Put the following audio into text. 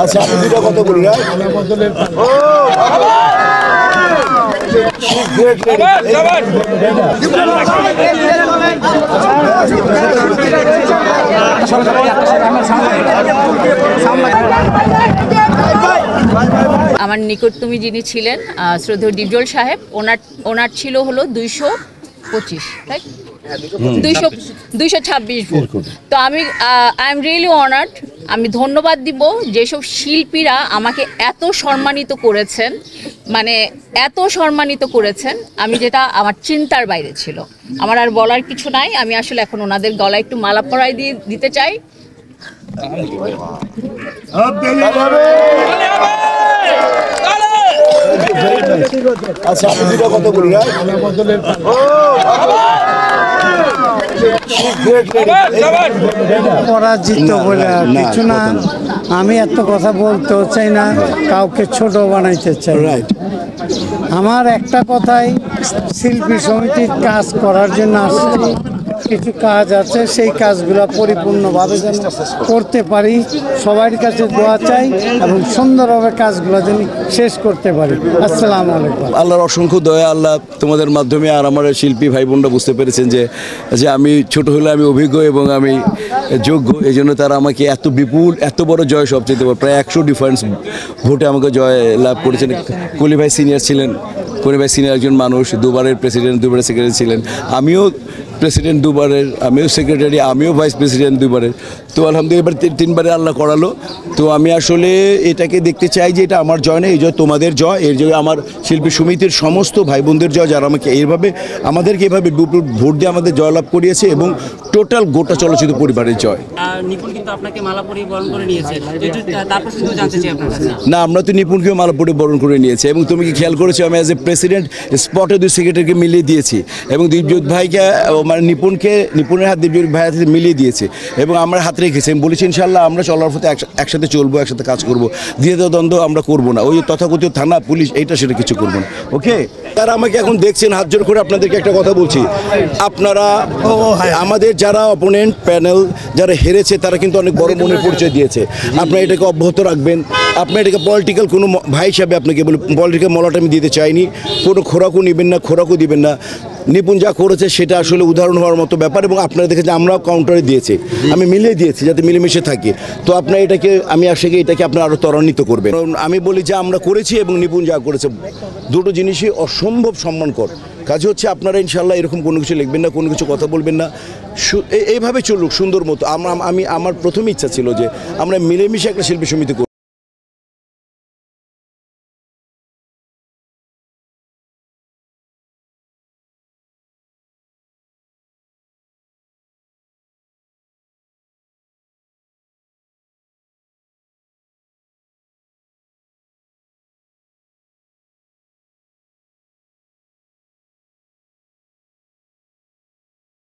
আচ্ছা আমি দুটো কথা বলি না আমার নিকটতমী যিনি ছিলেন শ্রদ্ধেয় ডিপজল সাহেব, ওনার ছিল হলো 225, তাই 226 ভোট। তো আই এম রিয়েলি অনার্ড। আমি ধন্যবাদ দিব যেসব শিল্পীরা আমাকে এত সম্মানিত করেছেন, মানে এত সম্মানিত করেছেন, আমি যেটা আমার চিন্তার বাইরে ছিল। আমার আর বলার কিছু নাই। আমি আসলে এখন ওনাদের গলায় একটু মালা পরাই দিতে চাই। আচ্ছা আমি দুটো কথা বলি না পরাজিত বলে কিছু না, আমি এত কথা বলতেও চাই না, কাউকে ছোট বানাইতে চাই। আমার একটা কথাই, শিল্পী সমিতির কাজ করার জন্য আসছি, কিছু কাজ আছে, সেই কাজগুলো পরিপূর্ণভাবে যেন করতে পারি। সবার কাছে দোয়া চাই এবং সুন্দরভাবে কাজগুলো যেন শেষ করতে পারি। আসসালামু আলাইকুম। আল্লাহর অসংখ্য দয়া, আল্লাহ তোমাদের মাধ্যমে আর আমার শিল্পী ভাই বোনরা বুঝতে পেরেছেন যে আমি ছোট হলে আমি অভিজ্ঞ এবং আমি যোগ্য, এই জন্য তারা আমাকে এত বিপুল এত বড় জয় সবচেয়ে প্রায় 100 ডিফারেন্স ভোটে আমাকে জয় লাভ করেছেন। কলি ভাই সিনিয়র ছিলেন, কলি ভাই সিনিয়র একজন মানুষ, দুবারের প্রেসিডেন্ট, দুবারের সেক্রেটারি ছিলেন। আমিও প্রেসিডেন্ট দুবারের, আমিও সেক্রেটারি, আমিও ভাইস প্রেসিডেন্ট দুবারের। তো আলহামদুলিল্লাহ এবার 3বারে আল্লাহ করালো। তো আমি আসলে এটাকে দেখতে চাই যে এটা আমার জয় না, এই জয় তোমাদের জয়, এর জয় আমার শিল্পী সমিতির সমস্ত ভাই বোনদের জয়, যারা আমাকে আমাদেরকে এভাবে ভোট দিয়ে আমাদের জয়লাভ করিয়েছে, এবং টোটাল গোটা চলচ্চিত্র পরিবারের জয়। নিপুণ কিন্তু আপনাকে মালা পরিয়ে বরণ করে নিয়েছে, তারপর শুধু জানতে চাই আপনার কাছে। না, আমরা তো নিপুণকেও মালা পরিয়ে বরণ করে নিয়েছি, এবং তুমি কি খেয়াল করেছো আমি অ্যাজ এ প্রেসিডেন্ট স্পটে 2 সেক্রেটারিকে মিলিয়ে দিয়েছি, এবং দীপজ্যোৎ ভাইকে মানে নিপুণের হাত দীপজ্যোৎ ভাইয়ের হাতে মিলিয়ে দিয়েছে, এবং আমরা হাত রেখেছি। আমি বলেছি ইনশাল্লাহ আমরা চলার পথে একসাথে চলবো, একসাথে কাজ করবো, দ্বন্দ্ব আমরা করবো না, ওই তথাকথিত থানা পুলিশ এইটা সেটা কিছু করবো না। ওকে, তারা আমাকে এখন দেখছেন, হাত জোর করে আপনাদেরকে একটা কথা বলছি, আপনারা আমাদের যারা অপোনেন্ট প্যানেল যারা হেরেছে তারা কিন্তু অনেক বড় মনের পরিচয় দিয়েছে। আপনারা এটাকে অব্যাহত রাখবেন। আপনারা এটাকে পলিটিক্যাল কোনো ভাই হিসাবে আপনাকে বলি, পলিটিক্যাল মলাটা আমি দিতে চাইনি, কোনো খোরাকও নেবেন না, খোরাকও দিবেন না। নিপুণ যা করেছে সেটা আসলে উদাহরণ হওয়ার মতো ব্যাপার, এবং আপনারা দেখেছেন আমরাও কাউন্টারে দিয়েছি, আমি মিলিয়ে দিয়েছি যাতে মিলেমিশে থাকি। তো আপনারা আমি আসলে এটাকে আপনারা আরও ত্বরান্বিত করবেন। আমি বলি যে আমরা করেছি এবং নিপুণ যা করেছে দুটো জিনিসই অসম্ভব সম্মানকর কাজ হচ্ছে। আপনারা ইনশাল্লাহ এরকম কোনো কিছু লিখবেন না, কোনো কিছু কথা বলবেন না, এইভাবে চলুক সুন্দর মতো। আমার প্রথম ইচ্ছা ছিল যে আমরা মিলেমিশে একটা শিল্পী সমিতি